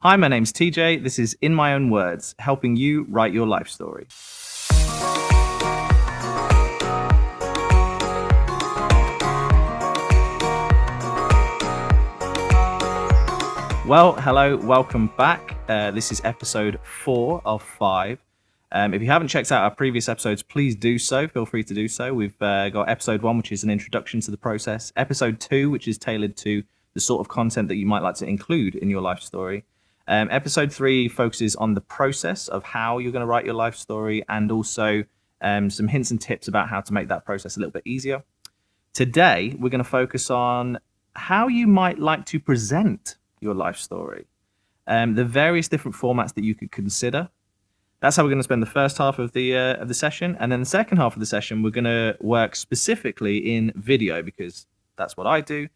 Hi, my name's TJ. This is In My Own Words, helping you write your life story. Well, hello, welcome back. This is episode 4 of 5. If you haven't checked out our previous episodes, please do so. Feel free to do so. We've got episode 1, which is an introduction to the process. Episode 2, which is tailored to the sort of content that you might like to include in your life story. Episode 3 focuses on the process of how you're going to write your life story, and also some hints and tips about how to make that process a little bit easier. Today, we're going to focus on how you might like to present your life story, the various different formats that you could consider. That's how we're going to spend the first half of the session, and then the second half of the session, we're going to work specifically in video because that's what I do.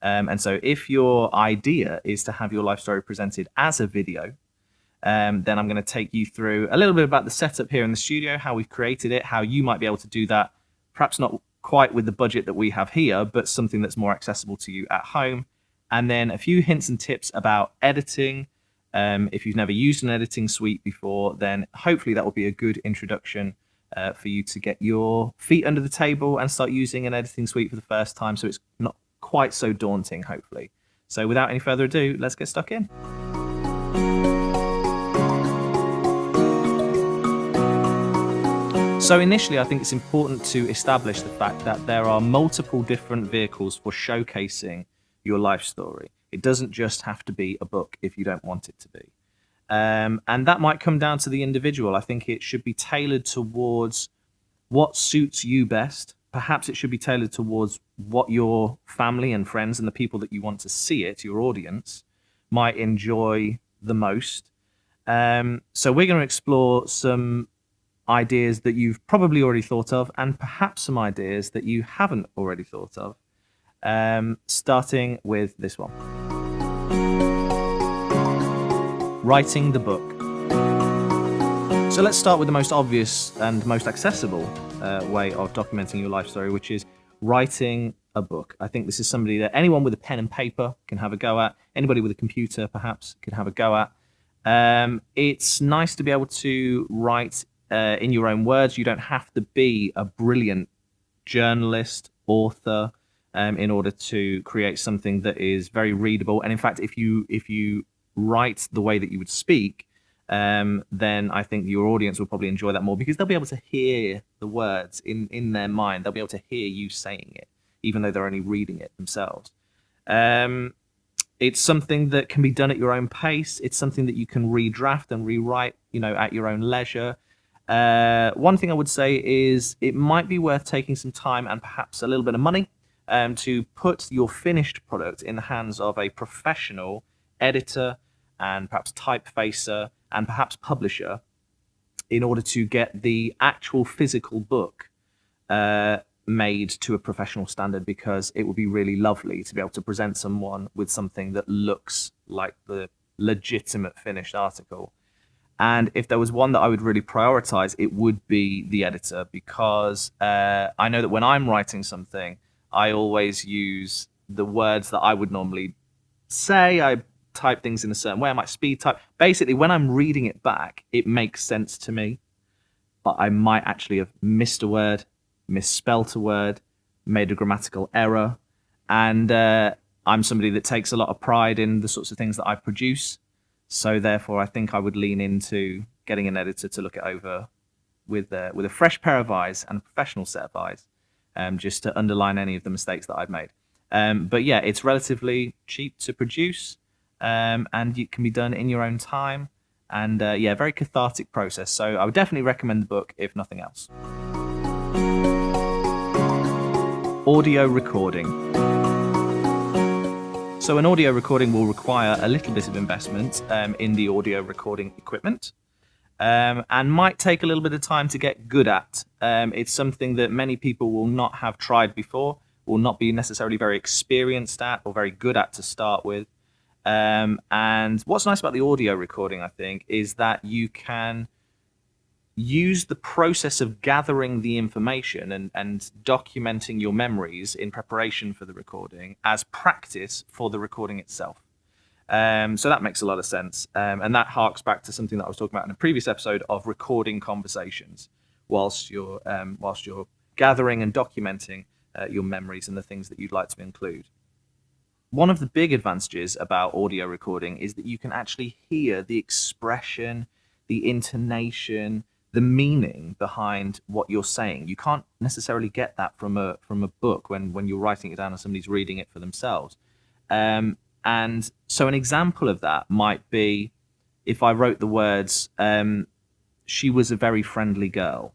And so if your idea is to have your life story presented as a video, then I'm going to take you through a little bit about the setup here in the studio, how we've created it, how you might be able to do that, perhaps not quite with the budget that we have here, but something that's more accessible to you at home. And then a few hints and tips about editing. If you've never used an editing suite before, then hopefully that will be a good introduction for you to get your feet under the table and start using an editing suite for the first time, so it's not quite so daunting, hopefully. So without any further ado, let's get stuck in. So initially, I think it's important to establish the fact that there are multiple different vehicles for showcasing your life story. It doesn't just have to be a book if you don't want it to be. And that might come down to the individual. I think it should be tailored towards what suits you best. Perhaps it should be tailored towards what your family and friends and the people that you want to see it, your audience, might enjoy the most. So we're going to explore some ideas that you've probably already thought of, and perhaps some ideas that you haven't already thought of. Starting with this one. Writing the book. So let's start with the most obvious and most accessible way of documenting your life story, which is writing a book. I think this is somebody that anyone with a pen and paper can have a go at. Anybody with a computer, perhaps, can have a go at. It's nice to be able to write in your own words. You don't have to be a brilliant journalist, author, in order to create something that is very readable. And in fact, if you write the way that you would speak, then I think your audience will probably enjoy that more, because they'll be able to hear the words in their mind. They'll be able to hear you saying it, even though they're only reading it themselves. It's something that can be done at your own pace. It's something that you can redraft and rewrite, at your own leisure. One thing I would say is it might be worth taking some time and perhaps a little bit of money to put your finished product in the hands of a professional editor and perhaps typefacer and perhaps publisher, in order to get the actual physical book made to a professional standard, because it would be really lovely to be able to present someone with something that looks like the legitimate finished article. And if there was one that I would really prioritize, it would be the editor, because I know that when I'm writing something, I always use the words that I would normally say. I type things in a certain way. I might speed type. Basically, when I'm reading it back, it makes sense to me, but I might actually have missed a word, misspelt a word, made a grammatical error. And I'm somebody that takes a lot of pride in the sorts of things that I produce. So therefore, I think I would lean into getting an editor to look it over with a fresh pair of eyes and a professional set of eyes, just to underline any of the mistakes that I've made. But yeah, it's relatively cheap to produce, and it can be done in your own time. And very cathartic process. So I would definitely recommend the book, if nothing else. Audio recording. So an audio recording will require a little bit of investment in the audio recording equipment, and might take a little bit of time to get good at. It's something that many people will not have tried before, will not be necessarily very experienced at or very good at to start with. And what's nice about the audio recording, I think, is that you can use the process of gathering the information and documenting your memories in preparation for the recording as practice for the recording itself. So that makes a lot of sense. And that harks back to something that I was talking about in a previous episode of recording conversations whilst you're gathering and documenting your memories and the things that you'd like to include. One of the big advantages about audio recording is that you can actually hear the expression, the intonation, the meaning behind what you're saying. You can't necessarily get that from a book when you're writing it down and somebody's reading it for themselves. And so an example of that might be if I wrote the words, she was a very friendly girl.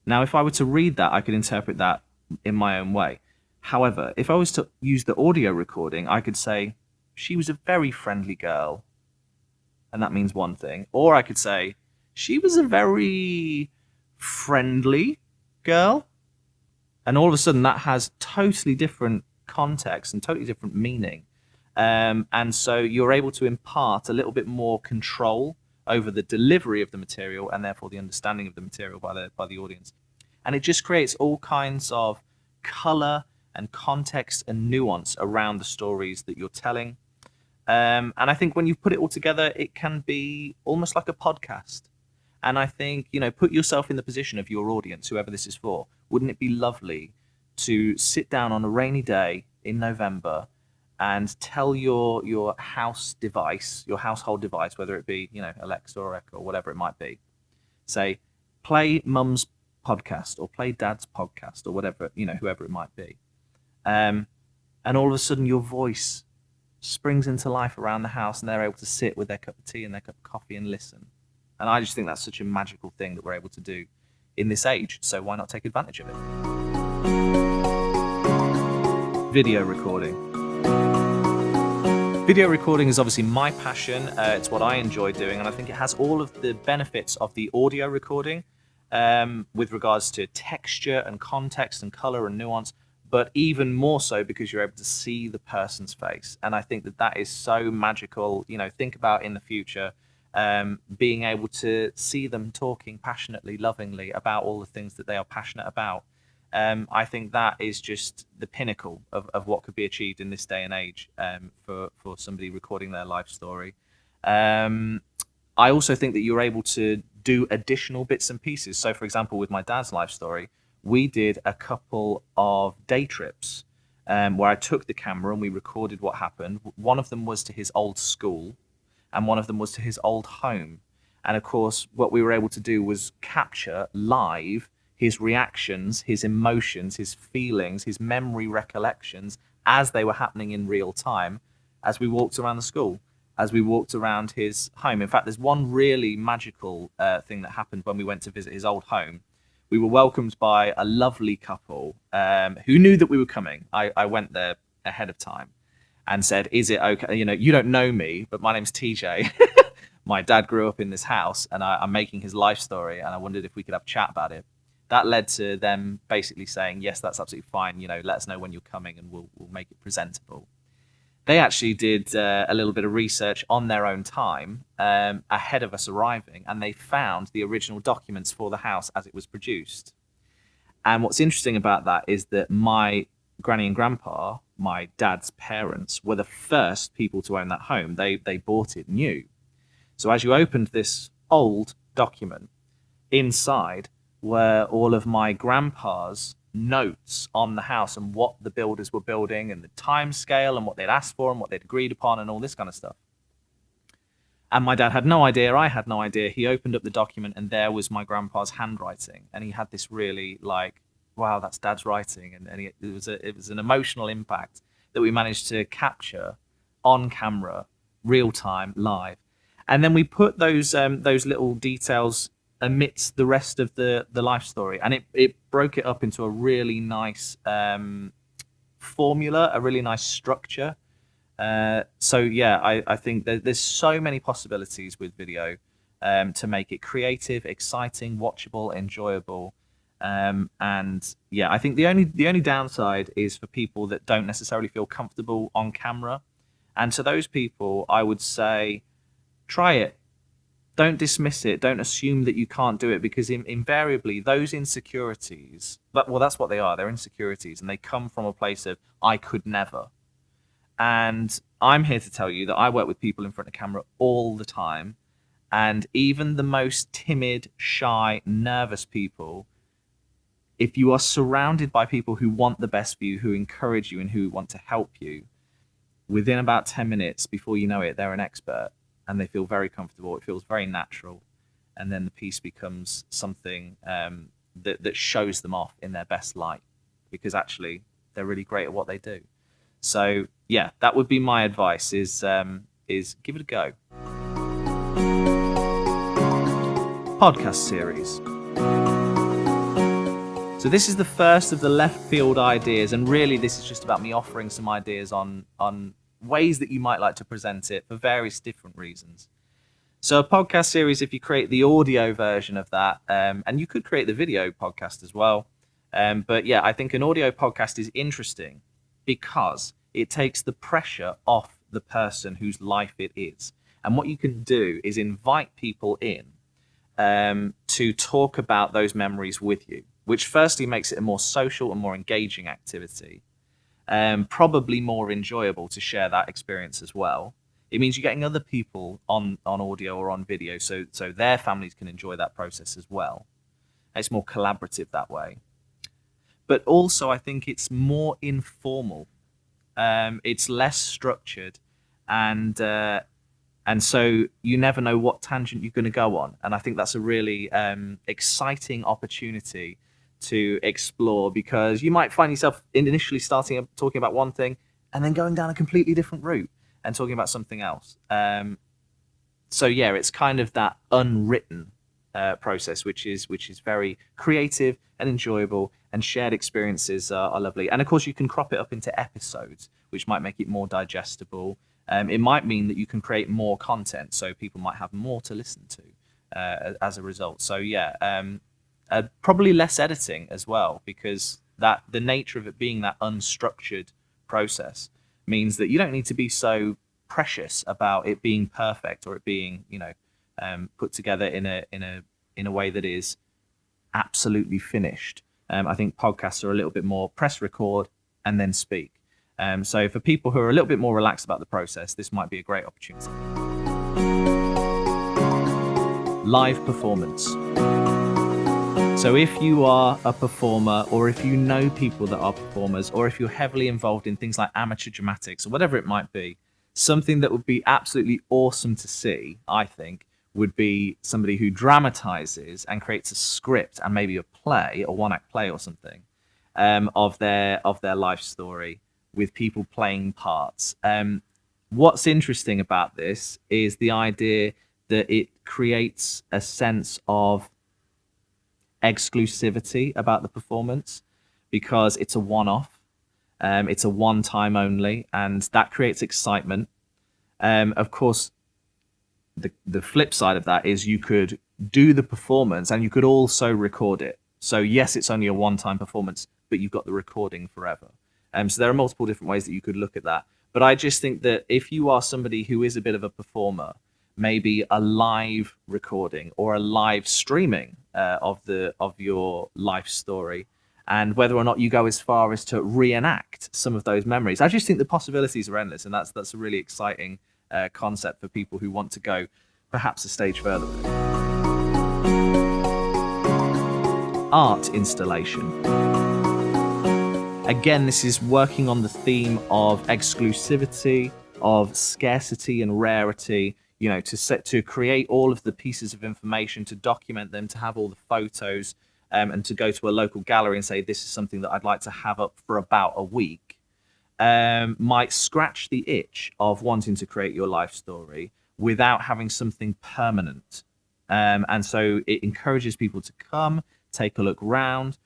Now, if I were to read that, I could interpret that in my own way. However, if I was to use the audio recording, I could say, she was a very friendly girl. And that means one thing. Or I could say, she was a very friendly girl. And all of a sudden, that has totally different context and totally different meaning. And so you're able to impart a little bit more control over the delivery of the material and therefore the understanding of the material by the audience. And it just creates all kinds of color and context and nuance around the stories that you're telling. And I think when you put it all together, it can be almost like a podcast. And I think, put yourself in the position of your audience, whoever this is for. Wouldn't it be lovely to sit down on a rainy day in November and tell your house device, your household device, whether it be, Alexa or Echo or whatever it might be, say, play mum's podcast or play dad's podcast or whatever, whoever it might be. And all of a sudden your voice springs into life around the house and they're able to sit with their cup of tea and their cup of coffee and listen. And I just think that's such a magical thing that we're able to do in this age. So why not take advantage of it? Video recording. Video recording is obviously my passion. It's what I enjoy doing. And I think it has all of the benefits of the audio recording with regards to texture and context and color and nuance, but even more so because you're able to see the person's face. And I think that is so magical. Think about in the future, being able to see them talking passionately, lovingly about all the things that they are passionate about. I think that is just the pinnacle of what could be achieved in this day and age for somebody recording their life story. I also think that you're able to do additional bits and pieces. So, for example, with my dad's life story, we did a couple of day trips where I took the camera and we recorded what happened. One of them was to his old school and one of them was to his old home. And of course, what we were able to do was capture live his reactions, his emotions, his feelings, his memory recollections as they were happening in real time as we walked around the school, as we walked around his home. In fact, there's one really magical thing that happened when we went to visit his old home. We were welcomed by a lovely couple who knew that we were coming. I went there ahead of time and said, is it okay? You don't know me, but my name's TJ. My dad grew up in this house and I'm making his life story and I wondered if we could have a chat about it. That led to them basically saying, yes, that's absolutely fine. Let us know when you're coming and we'll make it presentable. They actually did a little bit of research on their own time ahead of us arriving, and they found the original documents for the house as it was produced. And what's interesting about that is that my granny and grandpa, my dad's parents, were the first people to own that home. They bought it new. So as you opened this old document, inside were all of my grandpa's notes on the house and what the builders were building and the time scale and what they'd asked for and what they'd agreed upon and all this kind of stuff. And my dad had no idea, I had no idea. He opened up the document and there was my grandpa's handwriting, and he had this really wow, that's dad's writing, and it was an emotional impact that we managed to capture on camera, real time, live. And then we put those little details amidst the rest of the life story, and it broke it up into a really nice formula, a really nice structure. So yeah, I think there's so many possibilities with video to make it creative, exciting, watchable, enjoyable. And yeah, I think the only downside is for people that don't necessarily feel comfortable on camera. And to those people, I would say, try it. Don't dismiss it. Don't assume that you can't do it, because invariably those insecurities, well, that's what they are. They're insecurities, and they come from a place of, I could never. And I'm here to tell you that I work with people in front of camera all the time. And even the most timid, shy, nervous people, if you are surrounded by people who want the best for you, who encourage you and who want to help you, within about 10 minutes, before you know it, they're an expert and they feel very comfortable. It feels very natural. And then the piece becomes something that shows them off in their best light, because actually they're really great at what they do. So yeah, that would be my advice: is give it a go. Podcast series. So this is the first of the left field ideas, and really this is just about me offering some ideas on ways that you might like to present it for various different reasons. So a podcast series, if you create the audio version of that, and you could create the video podcast as well. But yeah, I think an audio podcast is interesting because it takes the pressure off the person whose life it is. And what you can do is invite people in to talk about those memories with you, which firstly makes it a more social and more engaging activity, probably more enjoyable to share that experience as well. It means you're getting other people on audio or on video, so their families can enjoy that process as well. It's more collaborative that way. But also, I think it's more informal. It's less structured, and so you never know what tangent you're going to go on. And I think that's a really exciting opportunity to explore, because you might find yourself initially talking about one thing and then going down a completely different route and talking about something else. So yeah, it's kind of that unwritten process, which is very creative and enjoyable, and shared experiences are lovely. And of course, you can crop it up into episodes, which might make it more digestible. It might mean that you can create more content, so people might have more to listen to as a result. So yeah, probably less editing as well, because the nature of it being that unstructured process means that you don't need to be so precious about it being perfect, or it being, put together in a way that is absolutely finished. I think podcasts are a little bit more press record and then speak. So for people who are a little bit more relaxed about the process, this might be a great opportunity. Live performance. So if you are a performer, or if you know people that are performers, or if you're heavily involved in things like amateur dramatics or whatever it might be, something that would be absolutely awesome to see, I think, would be somebody who dramatizes and creates a script and maybe a play, a one-act play or something, of their life story, with people playing parts. What's interesting about this is the idea that it creates a sense of exclusivity about the performance, because it's a one-off, it's a one-time only, and that creates excitement. Of course, the flip side of that is you could do the performance and you could also record it. So yes, it's only a one-time performance, but you've got the recording forever. So there are multiple different ways that you could look at that. But I just think that if you are somebody who is a bit of a performer, maybe a live recording or a live streaming of your life story, and whether or not you go as far as to reenact some of those memories. I just think the possibilities are endless, and that's a really exciting concept for people who want to go perhaps a stage further with it. Art installation. Again, this is working on the theme of exclusivity, of scarcity and rarity, to create all of the pieces of information, to document them, to have all the photos, and to go to a local gallery and say, this is something that I'd like to have up for about a week, might scratch the itch of wanting to create your life story without having something permanent. And so it encourages people to come, take a look round,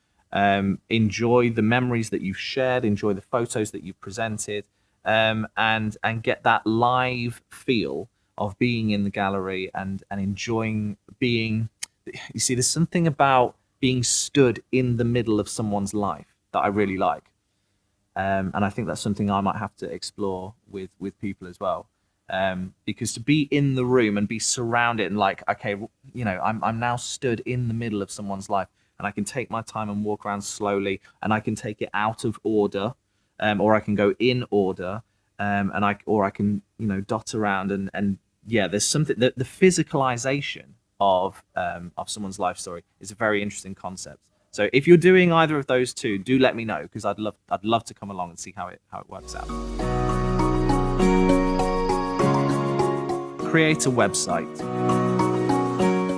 enjoy the memories that you've shared, enjoy the photos that you've presented, and get that live feel of being in the gallery and enjoying being. You see, there's something about being stood in the middle of someone's life that I really like, and I think that's something I might have to explore with people as well, because to be in the room and be surrounded and like, okay, I'm now stood in the middle of someone's life, and I can take my time and walk around slowly, and I can take it out of order, or I can go in order, and I can dot around and yeah, there's something that the physicalization of someone's life story is a very interesting concept. So if you're doing either of those two, do let me know, because I'd love to come along and see how it works out. Create a website.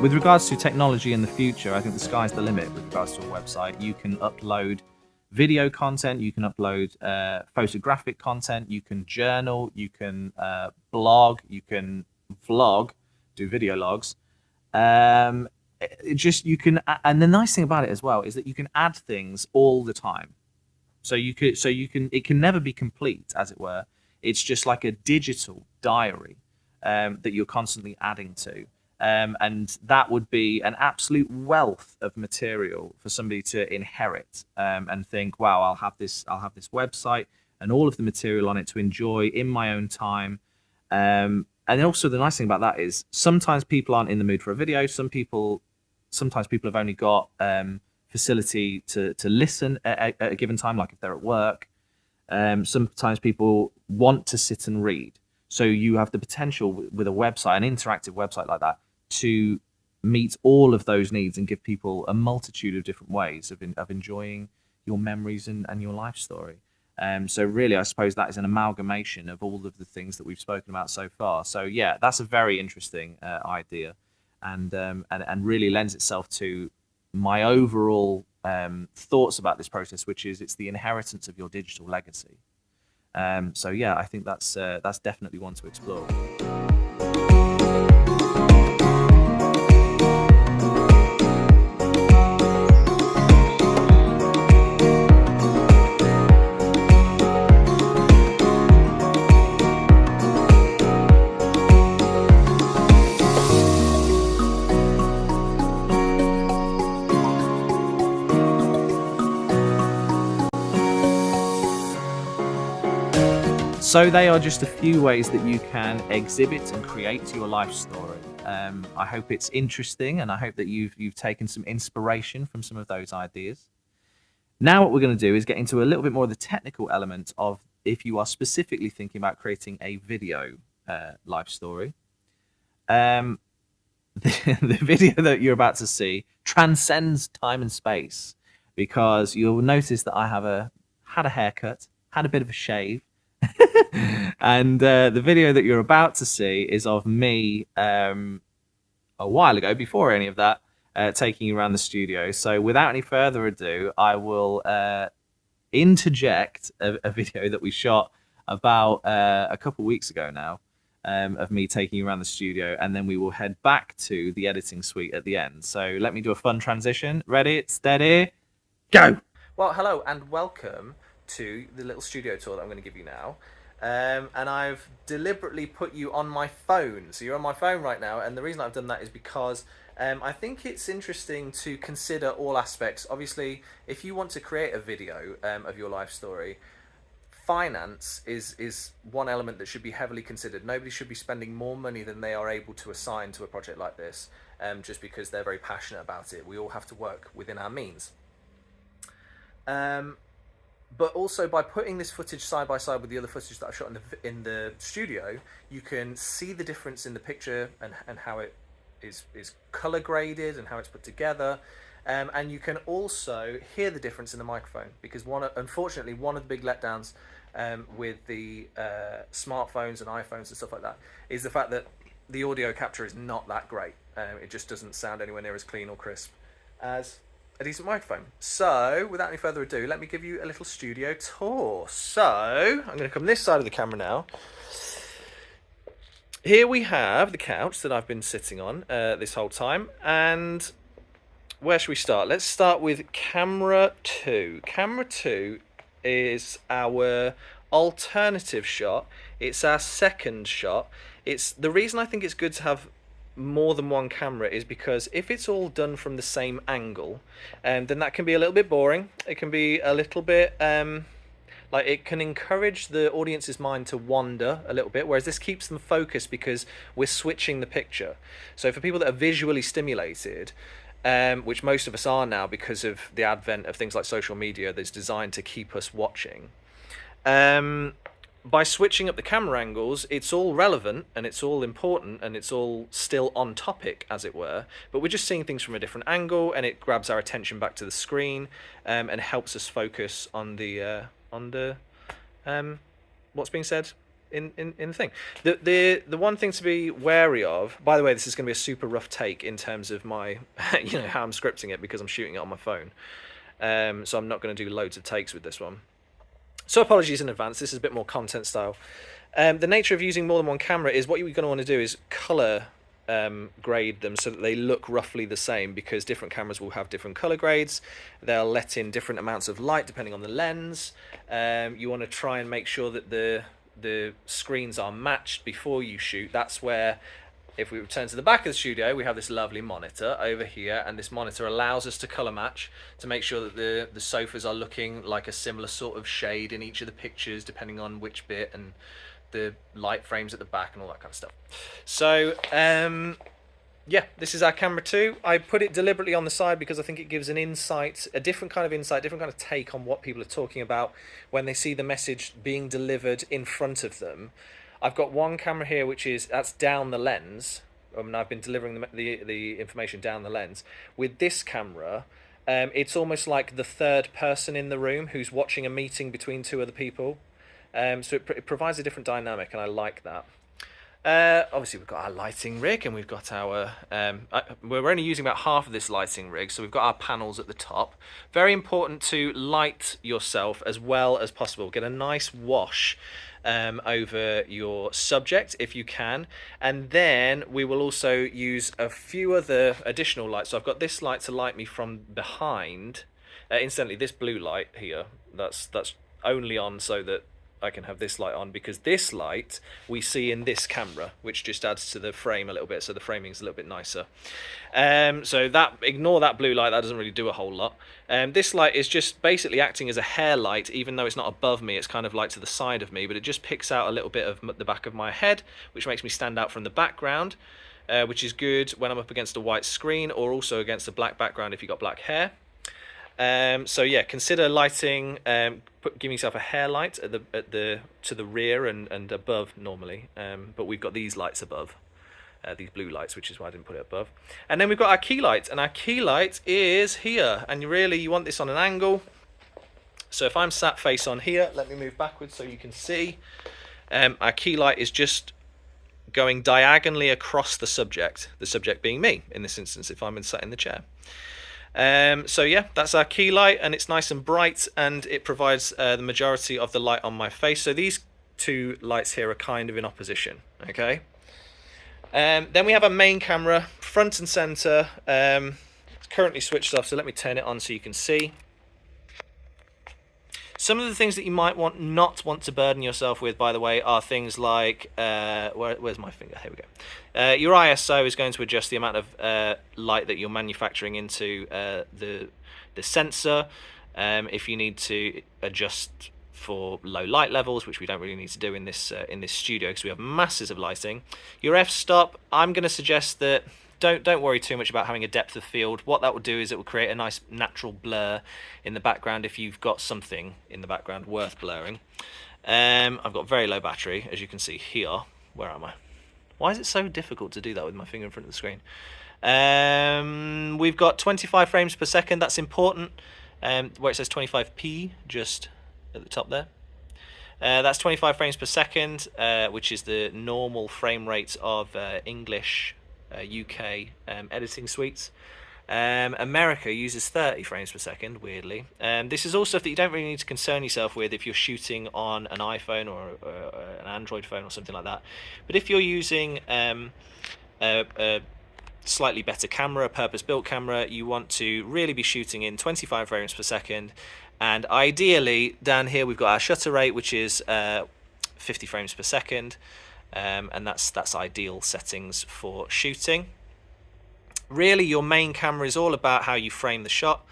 With regards to technology in the future, I think the sky's the limit with regards to a website. You can upload video content, you can upload photographic content, you can journal, you can blog, you can vlog, do video logs. You can, and the nice thing about it as well is that you can add things all the time. So it can never be complete, as it were. It's just like a digital diary that you're constantly adding to. And that would be an absolute wealth of material for somebody to inherit and think, wow, I'll have this website and all of the material on it to enjoy in my own time. And also the nice thing about that is sometimes people aren't in the mood for a video. Sometimes people have only got facility to listen at a given time, like if they're at work. Sometimes people want to sit and read. So you have the potential with a website, an interactive website like that, to meet all of those needs and give people a multitude of different ways of enjoying your memories and your life story. So really, I suppose that is an amalgamation of all of the things that we've spoken about so far. So yeah, that's a very interesting idea, and really lends itself to my overall thoughts about this process, which is it's the inheritance of your digital legacy. So yeah, I think that's definitely one to explore. So they are just a few ways that you can exhibit and create your life story. I hope it's interesting, and I hope that you've taken some inspiration from some of those ideas. Now what we're going to do is get into a little bit more of the technical element of if you are specifically thinking about creating a video life story. The video that you're about to see transcends time and space, because you'll notice that I had a haircut, had a bit of a shave, and the video that you're about to see is of me a while ago, before any of that, taking you around the studio. So without any further ado, I will interject a video that we shot about a couple weeks ago now, of me taking you around the studio, and then we will head back to the editing suite at the end. So let me do a fun transition. Ready, steady, go! Well, hello and welcome to the little studio tour that I'm going to give you now. And I've deliberately put you on my phone. So you're on my phone right now, and the reason I've done that is because I think it's interesting to consider all aspects. Obviously, if you want to create a video of your life story, finance is one element that should be heavily considered. Nobody should be spending more money than they are able to assign to a project like this, just because they're very passionate about it. We all have to work within our means. But also, by putting this footage side by side with the other footage that I've shot in the studio, you can see the difference in the picture and how it is color graded and how it's put together. And you can also hear the difference in the microphone, because unfortunately one of the big letdowns with the smartphones and iPhones and stuff like that is the fact that the audio capture is not that great. It just doesn't sound anywhere near as clean or crisp as a decent microphone. So without any further ado, let me give you a little studio tour. So I'm going to come this side of the camera now. Here we have the couch that I've been sitting on this whole time, and where should we start? Let's start with camera 2. Camera 2 is our alternative shot. It's our second shot. It's the reason I think it's good to have more than one camera is because if it's all done from the same angle, then that can be a little bit boring. It can be a little bit like it can encourage the audience's mind to wander a little bit, whereas this keeps them focused because we're switching the picture. So for people that are visually stimulated, which most of us are now because of the advent of things like social media that's designed to keep us watching, by switching up the camera angles, it's all relevant and it's all important and it's all still on topic, as it were. But we're just seeing things from a different angle, and it grabs our attention back to the screen, and helps us focus on the what's being said in the thing. The one thing to be wary of, by the way, this is going to be a super rough take in terms of my how I'm scripting it, because I'm shooting it on my phone. So I'm not going to do loads of takes with this one. So apologies in advance, this is a bit more content style. The nature of using more than one camera is what you're going to want to do is colour grade them so that they look roughly the same, because different cameras will have different colour grades. They'll let in different amounts of light depending on the lens. You want to try and make sure that the screens are matched before you shoot. That's where, if we return to the back of the studio, we have this lovely monitor over here, and this monitor allows us to colour match to make sure that the sofas are looking like a similar sort of shade in each of the pictures, depending on which bit, and the light frames at the back and all that kind of stuff. So yeah, this is our camera 2. I put it deliberately on the side because I think it gives an insight, a different kind of insight, different kind of take on what people are talking about when they see the message being delivered in front of them. I've got one camera here that's down the lens, and I've been delivering the information down the lens. With this camera, it's almost like the third person in the room who's watching a meeting between two other people. So it provides a different dynamic, and I like that. Obviously we've got our lighting rig, and we've got our we're only using about half of this lighting rig, so we've got our panels at the top. Very important to light yourself as well as possible. Get a nice wash over your subject if you can, and then we will also use a few other additional lights. So I've got this light to light me from behind. Incidentally, this blue light here, that's only on so that I can have this light on, because this light we see in this camera, which just adds to the frame a little bit, so the framing's a little bit nicer. So ignore that blue light, that doesn't really do a whole lot. This light is just basically acting as a hair light, even though it's not above me, it's kind of like to the side of me, but it just picks out a little bit of the back of my head, which makes me stand out from the background, which is good when I'm up against a white screen, or also against a black background if you've got black hair. So yeah, consider lighting, giving yourself a hair light to the rear and above normally, but we've got these lights above, these blue lights, which is why I didn't put it above. And then we've got our key light, and our key light is here, and you want this on an angle. So if I'm sat face on here, let me move backwards so you can see. Our key light is just going diagonally across the subject being me in this instance if I'm sat in the chair. So yeah, that's our key light, and it's nice and bright, and it provides the majority of the light on my face. So these two lights here are kind of in opposition, okay? Then we have a main camera, front and center. It's currently switched off, so let me turn it on so you can see. Some of the things that you might not want to burden yourself with, by the way, are things like where's my finger? Here we go. Your ISO is going to adjust the amount of light that you're manufacturing into the sensor. If you need to adjust for low light levels, which we don't really need to do in this studio because we have masses of lighting. Your f-stop, I'm going to suggest that don't worry too much about having a depth of field. What that will do is it will create a nice natural blur in the background if you've got something in the background worth blurring. I've got very low battery, as you can see here. Where am I? Why is it so difficult to do that with my finger in front of the screen? We've got 25 frames per second. That's important. Where it says 25p, just at the top there. That's 25 frames per second, which is the normal frame rate of English UK editing suites. America uses 30 frames per second, weirdly. This is all stuff that you don't really need to concern yourself with if you're shooting on an iPhone or an Android phone or something like that. But if you're using a slightly better camera, a purpose-built camera, you want to really be shooting in 25 frames per second. And ideally, down here we've got our shutter rate, which is 50 frames per second. And that's ideal settings for shooting. Really, your main camera is all about how you frame the shot.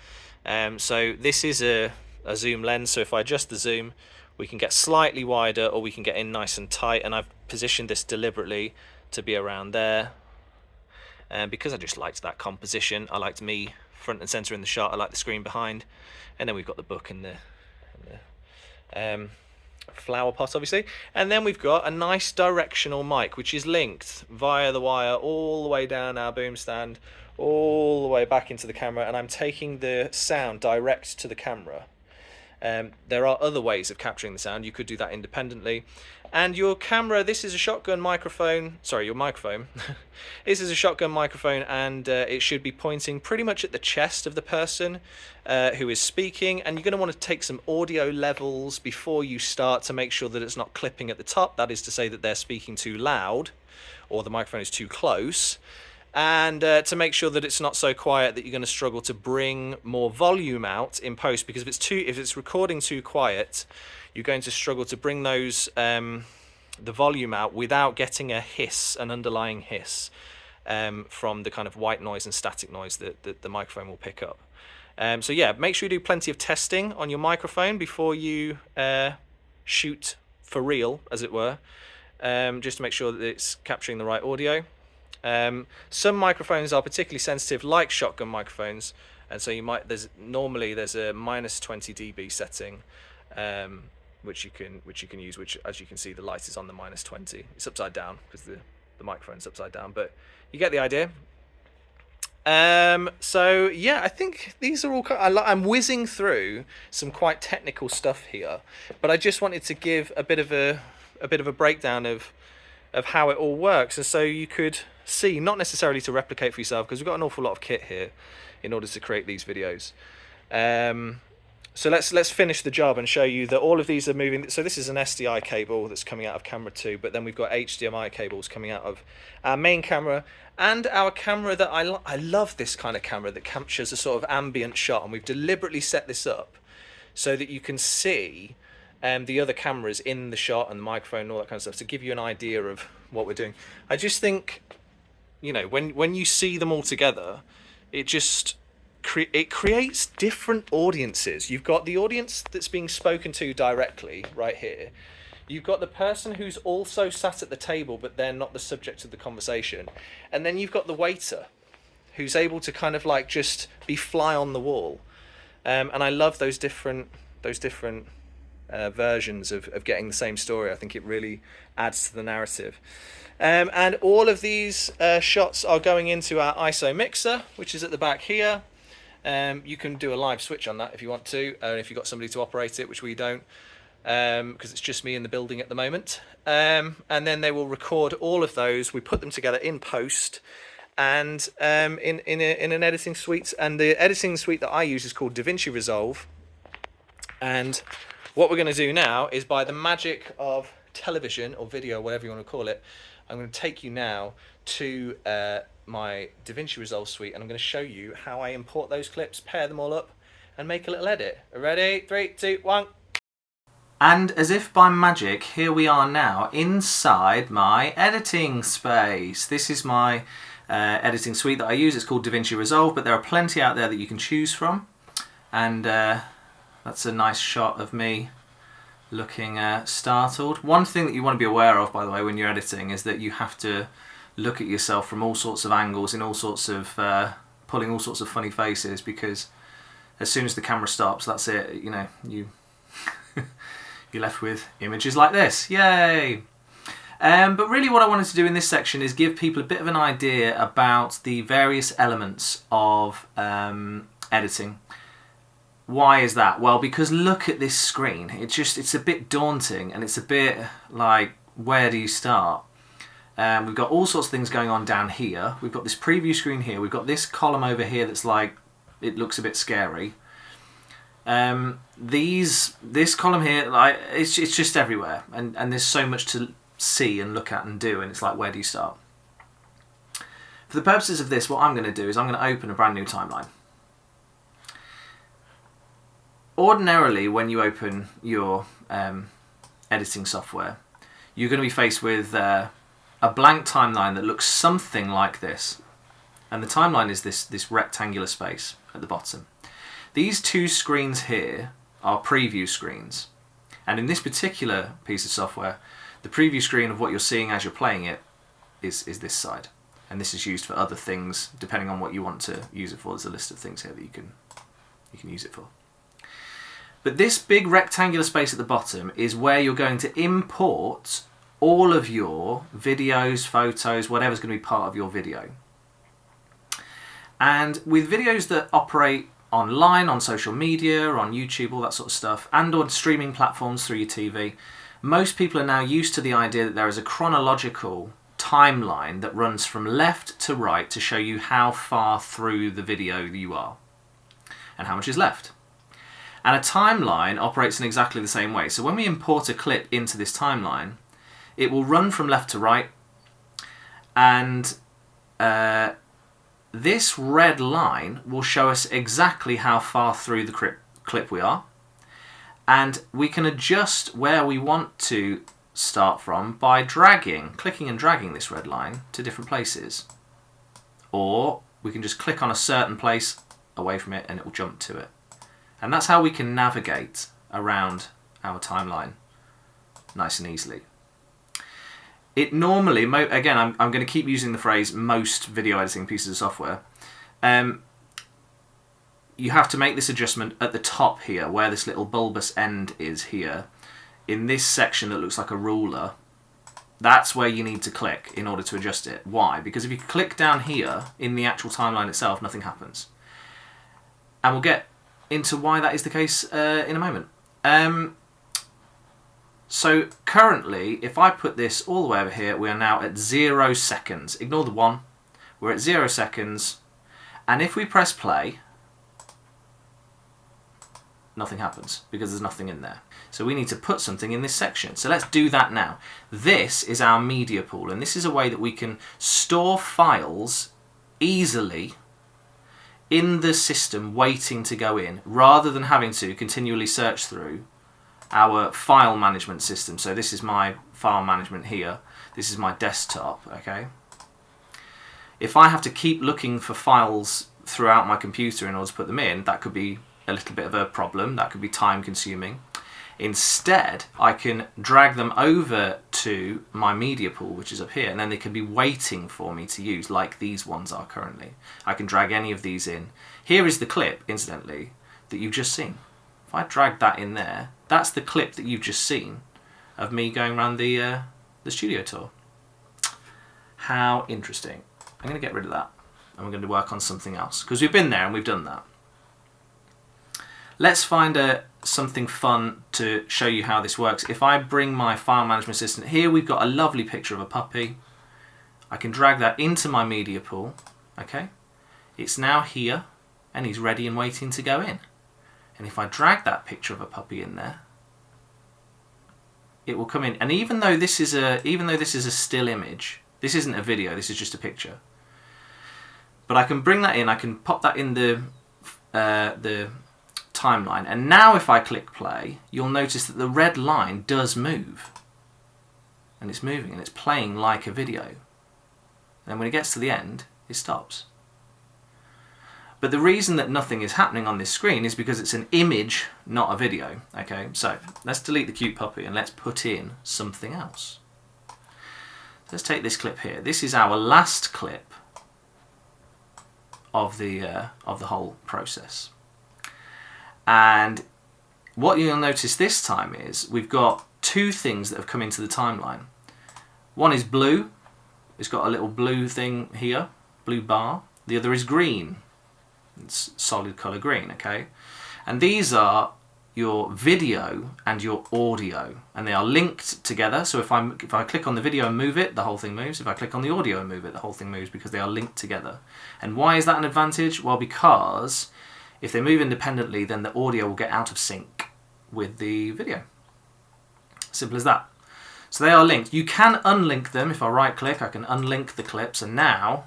So this is a zoom lens, so if I adjust the zoom, we can get slightly wider or we can get in nice and tight, and I've positioned this deliberately to be around there. Because I just liked that composition. I liked me front and center in the shot, I like the screen behind, and then we've got the book and flower pot obviously, and then we've got a nice directional mic which is linked via the wire all the way down our boom stand, all the way back into the camera, and I'm taking the sound direct to the camera. There are other ways of capturing the sound. You could do that independently. And your camera, this is a shotgun microphone, sorry, your microphone. This is a shotgun microphone, and it should be pointing pretty much at the chest of the person who is speaking. And you're going to want to take some audio levels before you start to make sure that it's not clipping at the top. That is to say that they're speaking too loud or the microphone is too close. And to make sure that it's not so quiet that you're going to struggle to bring more volume out in post, because if it's recording too quiet, you're going to struggle to bring those the volume out without getting a hiss, an underlying hiss from the kind of white noise and static noise that the microphone will pick up. So yeah, make sure you do plenty of testing on your microphone before you shoot for real, as it were, just to make sure that it's capturing the right audio. Some microphones are particularly sensitive, like shotgun microphones, and so there's a minus 20 dB setting, which you can use, which, as you can see, the light is on the minus 20. It's upside down because the microphone's upside down, but you get the idea. So yeah, I think these are all. I'm whizzing through some quite technical stuff here, but I just wanted to give a bit of a breakdown of how it all works, and so you could see, not necessarily to replicate for yourself, because we've got an awful lot of kit here in order to create these videos. So let's finish the job and show you that all of these are moving. So this is an SDI cable that's coming out of camera 2, but then we've got HDMI cables coming out of our main camera and our camera that I love this kind of camera that captures a sort of ambient shot, and we've deliberately set this up so that you can see the other cameras in the shot and the microphone and all that kind of stuff, to give you an idea of what we're doing. I just think, you know, when you see them all together, it just it creates different audiences. You've got the audience that's being spoken to directly right here. You've got the person who's also sat at the table, but they're not the subject of the conversation. And then you've got the waiter who's able to kind of like just be fly on the wall. And I love those different versions of getting the same story. I think it really adds to the narrative. And all of these shots are going into our ISO mixer, which is at the back here. You can do a live switch on that if you want to, if you've got somebody to operate it, which we don't, because it's just me in the building at the moment. And then they will record all of those. We put them together in post, and in an editing suite. And the editing suite that I use is called DaVinci Resolve. And what we're going to do now is, by the magic of television or video, whatever you want to call it, I'm going to take you now to my DaVinci Resolve suite, and I'm going to show you how I import those clips, pair them all up, and make a little edit. Ready? 3, 2, 1. And as if by magic, here we are now inside my editing space. This is my editing suite that I use. It's called DaVinci Resolve, but there are plenty out there that you can choose from. And that's a nice shot of me looking startled. One thing that you want to be aware of, by the way, when you're editing, is that you have to look at yourself from all sorts of angles, in all sorts of pulling all sorts of funny faces, because as soon as the camera stops, that's it. You know, you're left with images like this. Yay! But really what I wanted to do in this section is give people a bit of an idea about the various elements of editing. Why is that? Well, because look at this screen. It's a bit daunting, and it's a bit like, where do you start? We've got all sorts of things going on down here. We've got this preview screen here. We've got this column over here that's like, it looks a bit scary. This column here, like, it's just everywhere, and there's so much to see and look at and do, and it's like, where do you start? For the purposes of this, what I'm going to do is I'm going to open a brand new timeline. Ordinarily, when you open your editing software, you're going to be faced with a blank timeline that looks something like this. And the timeline is this rectangular space at the bottom. These two screens here are preview screens. And in this particular piece of software, the preview screen of what you're seeing as you're playing it is this side. And this is used for other things, depending on what you want to use it for. There's a list of things here that you can use it for. But this big rectangular space at the bottom is where you're going to import all of your videos, photos, whatever's going to be part of your video. And with videos that operate online, on social media, on YouTube, all that sort of stuff, and on streaming platforms through your TV, most people are now used to the idea that there is a chronological timeline that runs from left to right to show you how far through the video you are and how much is left. And a timeline operates in exactly the same way. So when we import a clip into this timeline, it will run from left to right, and this red line will show us exactly how far through the clip we are, and we can adjust where we want to start from by clicking and dragging this red line to different places. Or we can just click on a certain place away from it and it will jump to it. And that's how we can navigate around our timeline nice and easily. It normally, again, I'm going to keep using the phrase most video editing pieces of software. You have to make this adjustment at the top here, where this little bulbous end is here. In this section that looks like a ruler, that's where you need to click in order to adjust it. Why? Because if you click down here in the actual timeline itself, nothing happens. And we'll get into why that is the case in a moment. So currently, if I put this all the way over here, we are now at 0 seconds. Ignore the 1. We're at 0 seconds. And if we press play, nothing happens because there's nothing in there. So we need to put something in this section. So let's do that now. This is our media pool, and this is a way that we can store files easily in the system waiting to go in, rather than having to continually search through our file management system. So this is my file management here. This is my desktop, okay? If I have to keep looking for files throughout my computer in order to put them in, that could be a little bit of a problem. That could be time consuming. Instead, I can drag them over to my media pool, which is up here, and then they can be waiting for me to use, like these ones are currently. I can drag any of these in. Here is the clip, incidentally, that you've just seen. If I drag that in there, that's the clip that you've just seen of me going around the studio tour. How interesting. I'm going to get rid of that, and we're going to work on something else, because we've been there and we've done that. Let's find something fun to show you how this works. If I bring my file management system, here we've got a lovely picture of a puppy. I can drag that into my media pool, okay? It's now here, and he's ready and waiting to go in. And if I drag that picture of a puppy in there, it will come in. And even though this is a still image, this isn't a video, this is just a picture. But I can bring that in, I can pop that in the timeline, and now if I click play, you'll notice that the red line does move, and it's moving and it's playing like a video. And then when it gets to the end, it stops. But the reason that nothing is happening on this screen is because it's an image, not a video. Okay, so let's delete the cute puppy and let's put in something else. Let's take this clip here. This is our last clip of the whole process. And what you'll notice this time is we've got two things that have come into the timeline. One is blue. It's got a little blue thing here, blue bar. The other is green. It's solid colour green, okay? And these are your video and your audio, and they are linked together. So if I click on the video and move it, the whole thing moves. If I click on the audio and move it, the whole thing moves, because they are linked together. And why is that an advantage? Well, because if they move independently, then the audio will get out of sync with the video. Simple as that. So they are linked. You can unlink them. If I right click, I can unlink the clips, and now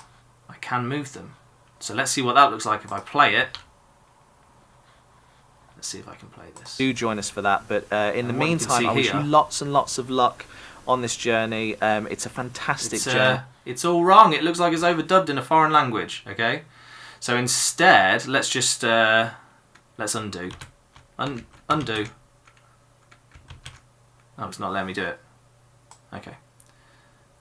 I can move them. So let's see what that looks like if I play it. Let's see if I can play this. Do join us for that, but in the meantime, I wish you lots and lots of luck on this journey. It's a fantastic journey. It's all wrong. It looks like it's overdubbed in a foreign language, okay? So instead, let's just let's undo. Undo. Oh, it's not letting me do it. Okay.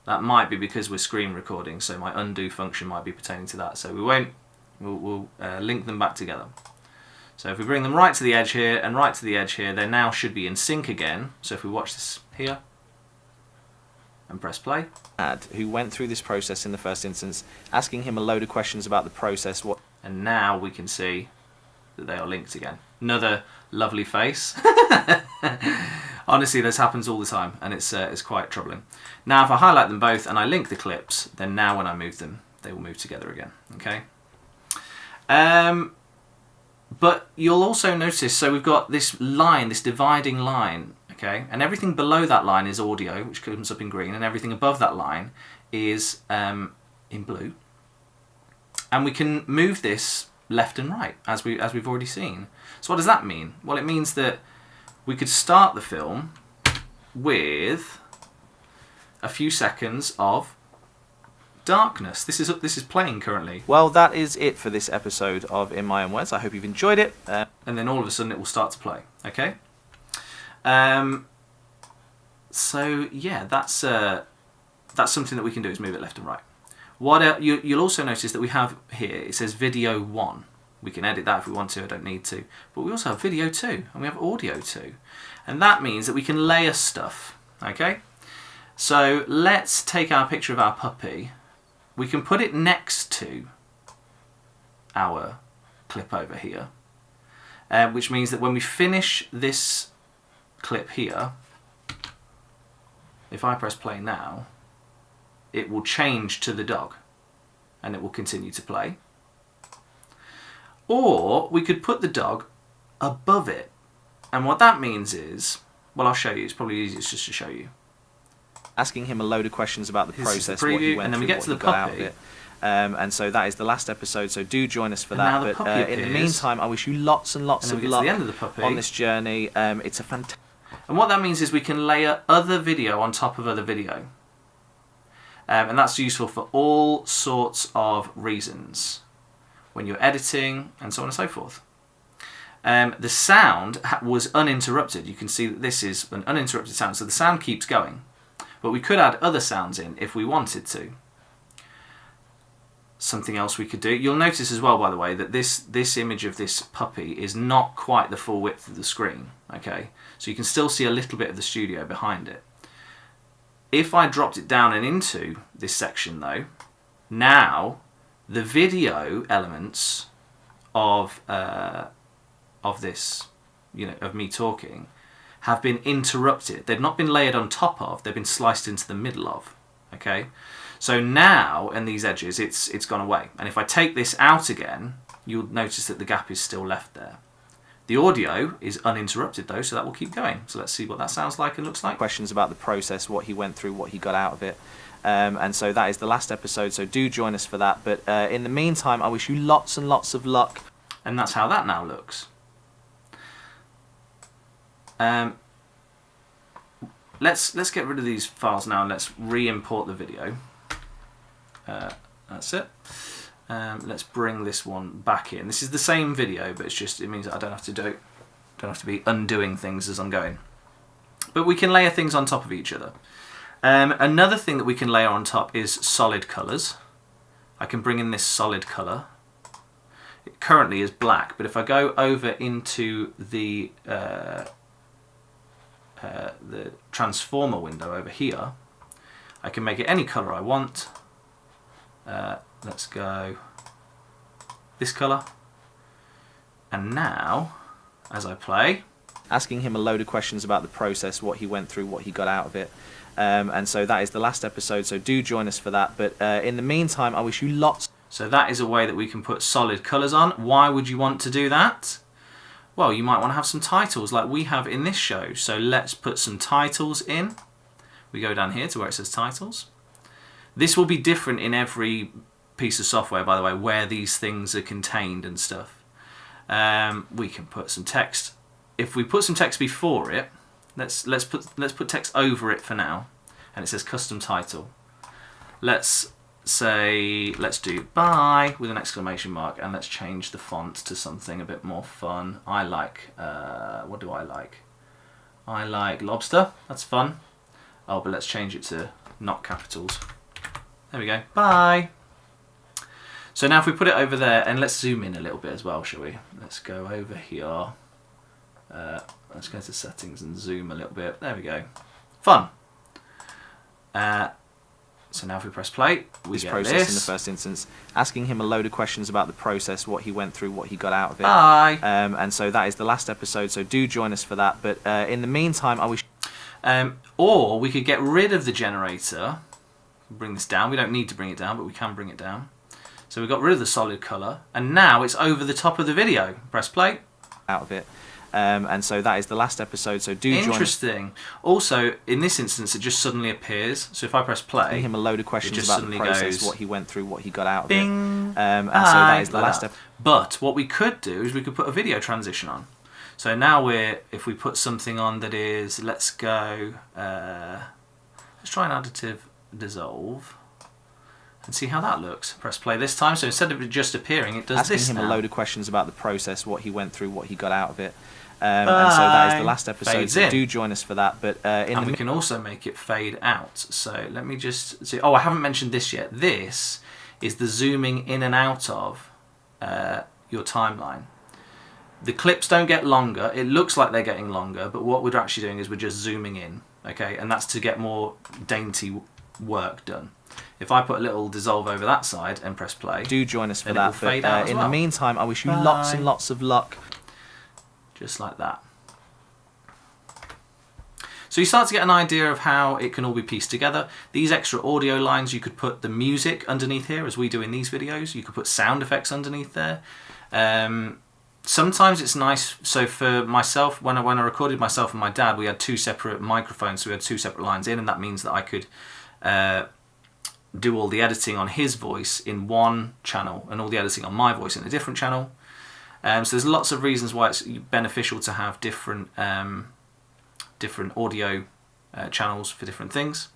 That might be because we're screen recording, so my undo function might be pertaining to that. So we'll link them back together. So if we bring them right to the edge here and right to the edge here, they now should be in sync again. So if we watch this here and press play. Who went through this process in the first instance, asking him a load of questions about the process. And now we can see that they are linked again. Another lovely face. Honestly, this happens all the time, and it's quite troubling. Now, if I highlight them both and I link the clips, then now when I move them, they will move together again. Okay. But you'll also notice, so we've got this line, this dividing line, okay, and everything below that line is audio, which comes up in green, and everything above that line is in blue. And we can move this left and right, as we've already seen. So what does that mean? Well, it means that we could start the film with a few seconds of darkness. This is playing currently. Well, that is it for this episode of In My Own Words. I hope you've enjoyed it. And then all of a sudden it will start to play. Okay. So yeah, that's something that we can do, is move it left and right. What you'll also notice that we have here, it says video 1. We can edit that if we want to, I don't need to. But we also have video 2 and we have audio 2. And that means that we can layer stuff. Okay. So let's take our picture of our puppy. We can put it next to our clip over here, which means that when we finish this clip here, if I press play now, it will change to the dog and it will continue to play. Or we could put the dog above it, and what that means is, well, I'll show you, it's probably easiest just to show you. Asking him a load of questions about the process, the preview, what he went and then we through, get to the got out of puppy. it. And so that is the last episode, so do join us for that. Now the But in the appears, meantime, I wish you lots and lots and of then we get to luck the end of the puppy. on this journey. It's a fantastic... And what that means is we can layer other video on top of other video. And that's useful for all sorts of reasons, when you're editing and so on and so forth. The sound was uninterrupted. You can see that this is an uninterrupted sound, so the sound keeps going. But we could add other sounds in if we wanted to. Something else we could do. You'll notice as well, by the way, that this image of this puppy is not quite the full width of the screen. Okay, so you can still see a little bit of the studio behind it. If I dropped it down and into this section, though, now the video elements of this, of me talking, have been interrupted. They've not been layered on top of, they've been sliced into the middle of. Okay, so now in these edges it's gone away, and if I take this out again, you'll notice that the gap is still left there. The audio is uninterrupted though, so that will keep going. So let's see what that sounds like and looks like. Questions about the process, what he went through, what he got out of it. And so that is the last episode, so do join us for that. But in the meantime, I wish you lots and lots of luck. And that's how that now looks. Let's get rid of these files now and let's re-import the video. That's it. Let's bring this one back in. This is the same video, but it means that I don't have to be undoing things as I'm going. But we can layer things on top of each other. Another thing that we can layer on top is solid colours. I can bring in this solid colour. It currently is black, but if I go over into the transformer window over here, I can make it any colour I want. Let's go this colour. And now, as I play, asking him a load of questions about the process, what he went through, what he got out of it. And so that is the last episode, so do join us for that. But in the meantime, I wish you lots. So that is a way that we can put solid colours on. Why would you want to do that? Well, you might want to have some titles like we have in this show. So let's put some titles in. We go down here to where it says titles. This will be different in every piece of software, by the way, where these things are contained and stuff. We can put some text. If we put some text before it, let's put text over it for now, and it says custom title. Let's do bye with an exclamation mark, and let's change the font to something a bit more fun. I like what do I like? I like lobster. That's fun. Oh, but let's change it to not capitals. There we go. Bye. So now if we put it over there, and let's zoom in a little bit as well, shall we? Let's go over here. Let's go to settings and zoom a little bit. There we go. Fun. So now if we press play, we get process this. In the first instance, asking him a load of questions about the process, what he went through, what he got out of it. Bye. And so that is the last episode, so do join us for that. But in the meantime, I wish... Or we could get rid of the generator. Bring this down. We don't need to bring it down, but we can bring it down. So we got rid of the solid colour, and now it's over the top of the video. Press play. Out of it. And so that is the last episode, so do join us. Interesting. Also, in this instance, it just suddenly appears. So if I press play, Asking him a load of questions about the process, what he went through, what he got out of it. Bing. And so that is the last episode. But what we could do is we could put a video transition on. So now if we put something on that is, let's go, let's try an additive dissolve and see how that looks. Press play this time. So instead of it just appearing, it does this now. Asking him a load of questions about the process, what he went through, what he got out of it. And so that is the last episode, so do join us for that. But and we can also make it fade out. So let me just see. Oh, I haven't mentioned this yet. This is the zooming in and out of your timeline. The clips don't get longer. It looks like they're getting longer, but what we're actually doing is we're just zooming in, okay? And that's to get more dainty work done. If I put a little dissolve over that side and press play, do join us for that. But in the meantime, I wish you lots and lots of luck. Just like that. So you start to get an idea of how it can all be pieced together. These extra audio lines, you could put the music underneath here, as we do in these videos. You could put sound effects underneath there. Sometimes it's nice. So for myself, when I recorded myself and my dad, we had two separate microphones, so we had two separate lines in, and that means that I could do all the editing on his voice in one channel and all the editing on my voice in a different channel. So there's lots of reasons why it's beneficial to have different different audio channels for different things.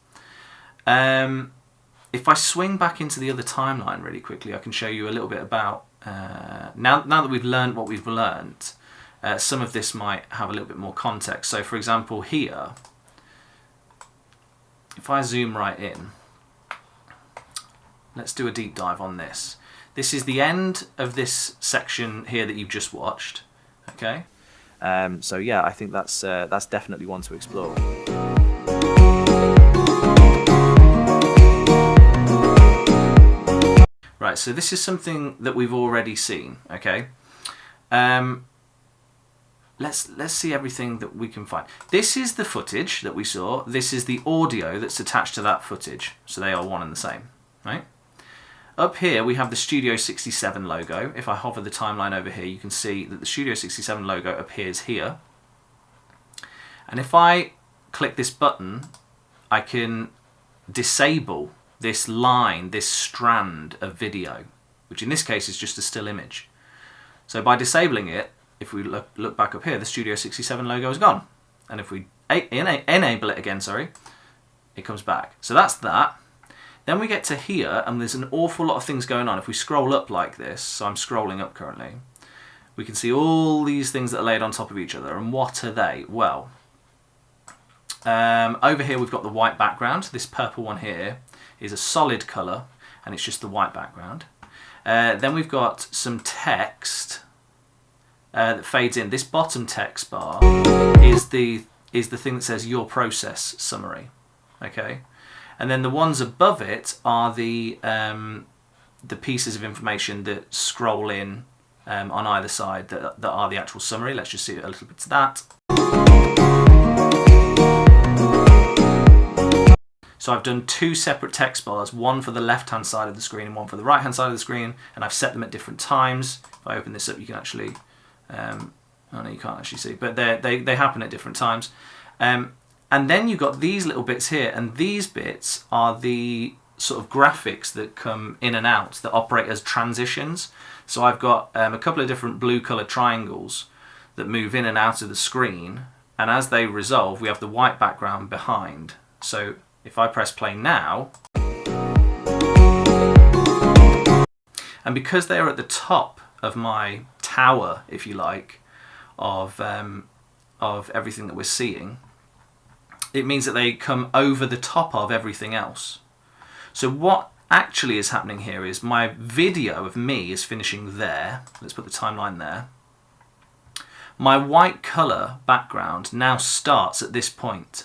If I swing back into the other timeline really quickly, I can show you a little bit about now that we've learned what we've learned. Some of this might have a little bit more context. So for example here, if I zoom right in, let's do a deep dive on this. This is the end of this section here that you've just watched, okay? So yeah, I think that's definitely one to explore. Right, so this is something that we've already seen, okay? Let's see everything that we can find. This is the footage that we saw. This is the audio that's attached to that footage. So they are one and the same, right? Up here we have the Studio 67 logo. If I hover the timeline over here, you can see that the Studio 67 logo appears here. And if I click this button, I can disable this line, this strand of video, which in this case is just a still image. So by disabling it, if we look back up here, the Studio 67 logo is gone. And if we enable it again, sorry, it comes back. So that's that. Then we get to here, and there's an awful lot of things going on. If we scroll up like this, so I'm scrolling up currently, we can see all these things that are laid on top of each other. And what are they? Well, over here we've got the white background. This purple one here is a solid colour, and it's just the white background. Then we've got some text that fades in. This bottom text bar is the thing that says your process summary. Okay. And then the ones above it are the pieces of information that scroll in on either side that are the actual summary. Let's just see a little bit of that. So I've done two separate text bars, one for the left-hand side of the screen and one for the right-hand side of the screen, and I've set them at different times. If I open this up, you can actually, oh no, you can't actually see, but they happen at different times. And then you've got these little bits here, and these bits are the sort of graphics that come in and out, that operate as transitions. So I've got a couple of different blue coloured triangles that move in and out of the screen, and as they resolve, we have the white background behind. So if I press play now, and because they're at the top of my tower, if you like, of everything that we're seeing, it means that they come over the top of everything else. So what actually is happening here is my video of me is finishing there. Let's put the timeline there. My white colour background now starts at this point.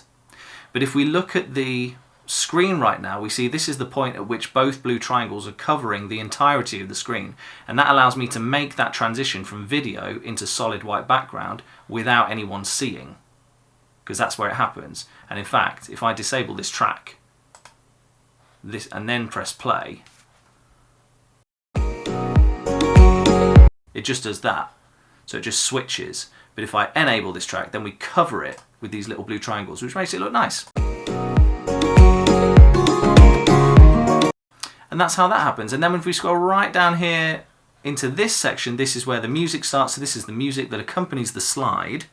But if we look at the screen right now, we see this is the point at which both blue triangles are covering the entirety of the screen. And that allows me to make that transition from video into solid white background without anyone seeing, because that's where it happens. And in fact, if I disable this track, this, and then press play, it just does that. So it just switches. But if I enable this track, then we cover it with these little blue triangles, which makes it look nice. And that's how that happens. And then if we scroll right down here into this section, this is where the music starts. So this is the music that accompanies the slide.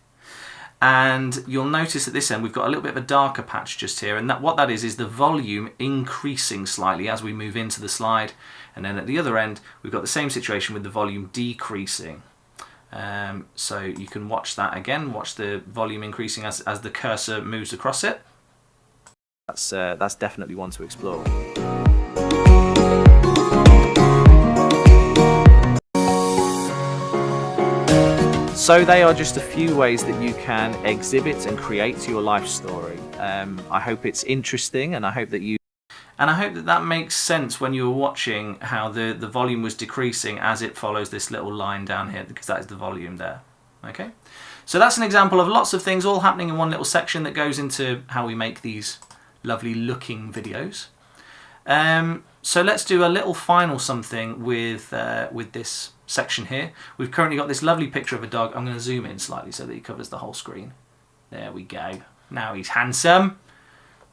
And you'll notice at this end we've got a little bit of a darker patch just here, and what that is the volume increasing slightly as we move into the slide. And then at the other end we've got the same situation with the volume decreasing. So you can watch that again, watch the volume increasing as the cursor moves across it. That's definitely one to explore. So they are just a few ways that you can exhibit and create your life story. I hope it's interesting, and I hope that that makes sense when you were watching how the volume was decreasing as it follows this little line down here, because that is the volume there. Okay, so that's an example of lots of things all happening in one little section that goes into how we make these lovely looking videos. So let's do a little final something with this section here. We've currently got this lovely picture of a dog. I'm going to zoom in slightly so that he covers the whole screen. There we go. Now he's handsome.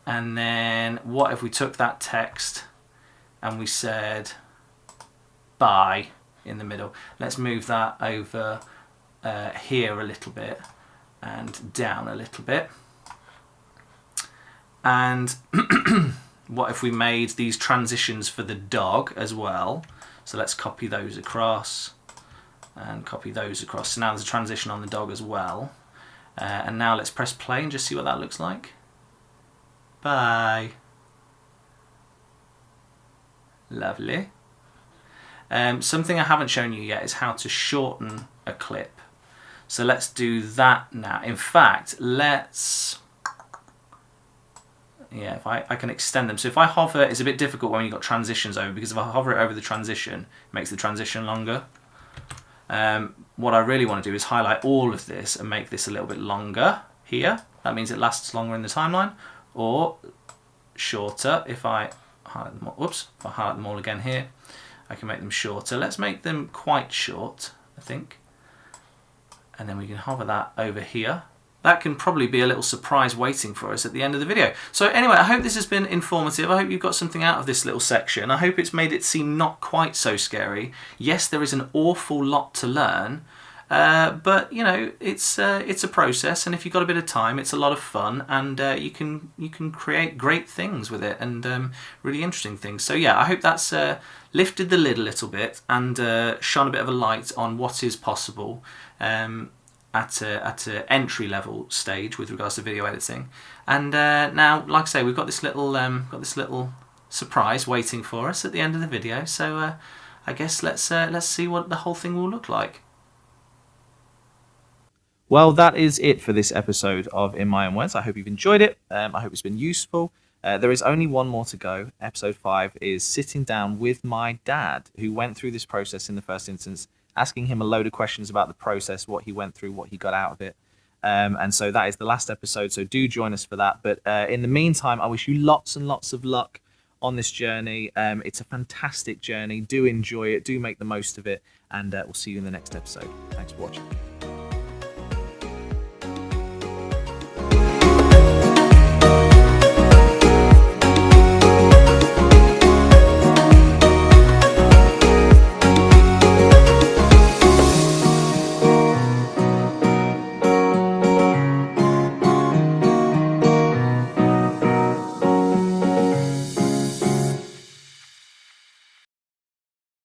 And then what if we took that text and we said bye in the middle? Let's move that over here a little bit and down a little bit. And what if we made these transitions for the dog as well? So let's copy those across and copy those across. So now there's a transition on the dog as well. And now let's press play and just see what that looks like. Bye. Lovely. Something I haven't shown you yet is how to shorten a clip. So let's do that now. In fact, let's... Yeah, if I can extend them. So if I hover, it's a bit difficult when you've got transitions over, because if I hover it over the transition, it makes the transition longer. What I really want to do is highlight all of this and make this a little bit longer here. That means it lasts longer in the timeline. Or shorter if I highlight them all. Whoops, if I highlight them all again here, I can make them shorter. Let's make them quite short, I think. And then we can hover that over here. That can probably be a little surprise waiting for us at the end of the video. So anyway, I hope this has been informative. I hope you've got something out of this little section. I hope it's made it seem not quite so scary. Yes, there is an awful lot to learn, but you know, it's a process, and if you've got a bit of time, it's a lot of fun, and you can create great things with it, and really interesting things. So yeah, I hope that's lifted the lid a little bit and shone a bit of a light on what is possible. At an entry-level stage with regards to video editing, and now, like I say, we've got this little surprise waiting for us at the end of the video. So I guess let's see what the whole thing will look like. Well, that is it for this episode of In My Own Words. I hope you've enjoyed it. I hope it's been useful. There is only one more to go. Episode 5 is sitting down with my dad, who went through this process in the first instance, asking him a load of questions about the process, what he went through, what he got out of it. And so that is the last episode, so do join us for that. But in the meantime, I wish you lots and lots of luck on this journey. It's a fantastic journey. Do enjoy it, do make the most of it, and we'll see you in the next episode. Thanks for watching.